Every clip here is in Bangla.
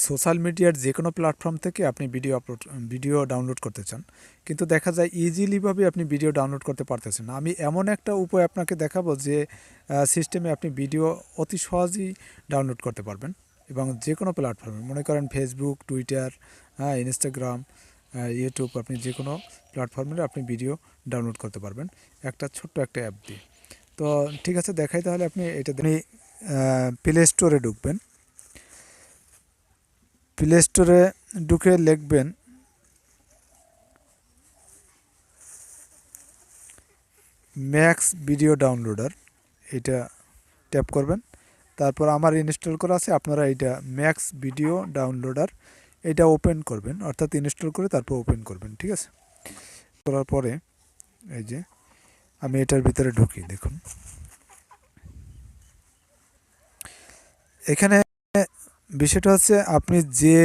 সোশ্যাল মিডিয়ার যে কোনো প্ল্যাটফর্ম থেকে আপনি ভিডিও ডাউনলোড করতে চান, কিন্তু দেখা যায় ইজিলিভাবে আপনি ভিডিও ডাউনলোড করতে পারতেছেন না। আমি এমন একটা উপায় আপনাকে দেখাবো যে সিস্টেমে আপনি ভিডিও অতি সহজেই ডাউনলোড করতে পারবেন, এবং যে কোনো প্ল্যাটফর্মে, মনে করেন ফেসবুক, টুইটার, ইনস্টাগ্রাম, ইউটিউব, আপনি যে কোনো প্ল্যাটফর্মে আপনি ভিডিও ডাউনলোড করতে পারবেন একটা ছোট্ট একটা অ্যাপ দিয়ে। তো ঠিক আছে, দেখাই তাহলে। আপনি প্লে স্টোরে ঢুকবেন। প্লে স্টোরে ঢুকে লিখবেন ম্যাক্স ভিডিও ডাউনলোডার, এটা ট্যাপ করবেন। তারপর আমার ইনস্টল করা আছে, আপনারা এটা ম্যাক্স ভিডিও ডাউনলোডার এটা ওপেন করবেন, অর্থাৎ ইনস্টল করে তারপর ওপেন করবেন। ঠিক আছে, করার পরে এই যে আমি এটার ভিতরে ঢুকি, দেখুন এখানে বিষয়টা হচ্ছে আপনি যে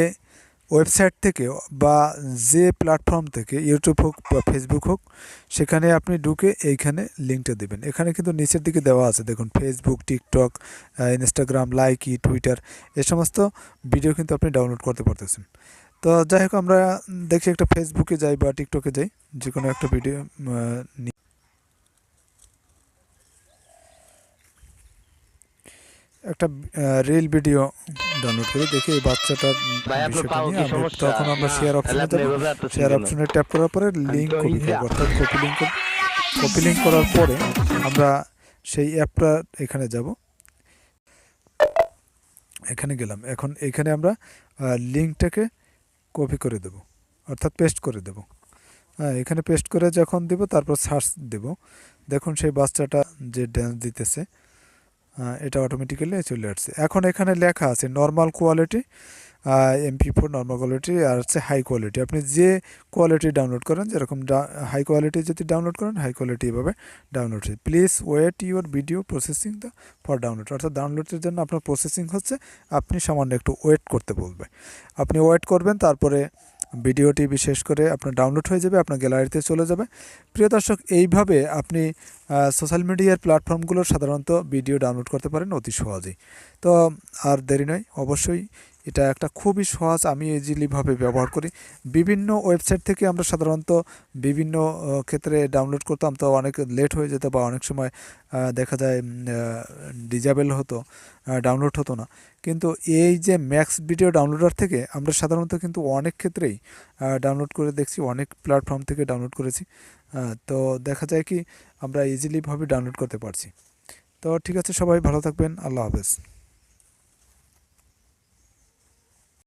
ওয়েবসাইট থেকে বা যে প্ল্যাটফর্ম থেকে, ইউটিউব হোক বা ফেসবুক হোক, সেখানে আপনি ঢুকে এইখানে লিঙ্কটা দেবেন। এখানে কিন্তু নিচের দিকে দেওয়া আছে, দেখুন Facebook, TikTok, Instagram, Likee, Twitter, এই সমস্ত ভিডিও কিন্তু আপনি ডাউনলোড করতে পারতেছেন। তো যাই হোক, আমরা দেখি একটা ফেসবুকে যাই বা টিকটকে যাই, যে কোনো একটা ভিডিও একটা রিল ভিডিও ডাউনলোড করে দেখি এই বাচ্চাটার ভাই আপনার বিষয়টা পাও নিয়ে। কি আমরা সমস্যা? তখন আমরা শেয়ার তাহলে অপশনে আপনি যাব। এভাবে আঁটতেছেন শেয়ার কেন? অপশনে ট্যাপ করার পরে আমি লিঙ্ক তো কপি হিজা। করব, অর্থাৎ কপি লিঙ্ক করার পরে আমরা সেই অ্যাপটা এখানে যাব। এখানে গেলাম, এখন এখানে আমরা লিঙ্কটাকে কপি করে দেব, অর্থাৎ পেস্ট করে দেব। হ্যাঁ, এখানে পেস্ট করে যখন দেব তারপর সার্চ দেব, দেখুন সেই বাচ্চাটা যে ড্যান্স দিতেছে এটা অটোমেটিক্যালি চলে আসছে। এখন এখানে লেখা আছে normal quality, MP4 normal quality, আর হচ্ছে হাই কোয়ালিটি। আপনি যে কোয়ালিটি ডাউনলোড করেন, যেরকম হাই কোয়ালিটি যদি ডাউনলোড করেন, হাই কোয়ালিটি এভাবে ডাউনলোড হয়। Please wait your video processing for download, অর্থাৎ ডাউনলোডের জন্য আপনার প্রসেসিং হচ্ছে, আপনি সামান্য একটু ওয়েট করতে বলবে। আপনি ওয়েট করবেন, তারপরে ভিডিওটি বিশেষ করে আপনার ডাউনলোড হয়ে যাবে, আপনার গ্যালারিতে চলে যাবে। প্রিয় দর্শক, এইভাবে আপনি সোশ্যাল মিডিয়ার প্ল্যাটফর্মগুলোর সাধারণত ভিডিও ডাউনলোড করতে পারেন অতি সহজেই। তো আর দেরি নয়, অবশ্যই এটা একটা খুবই সহজ, আমি ইজিলিভাবে ব্যবহার করি। বিভিন্ন ওয়েবসাইট থেকে আমরা সাধারণত বিভিন্ন ক্ষেত্রে ডাউনলোড করতাম, তো অনেক লেট হয়ে যেত বা অনেক সময় দেখা যায় ডিজেবল হতো, ডাউনলোড হতো না। কিন্তু এই যে ম্যাক্স ভিডিও ডাউনলোডার থেকে আমরা সাধারণত কিন্তু অনেক ক্ষেত্রেই ডাউনলোড করে দেখছি, অনেক প্ল্যাটফর্ম থেকে ডাউনলোড করেছি। তো দেখা যায় কি আমরা ইজিলিভাবে ডাউনলোড করতে পারছি। তো ঠিক আছে, সবাই ভালো থাকবেন, আল্লাহ হাফেজ।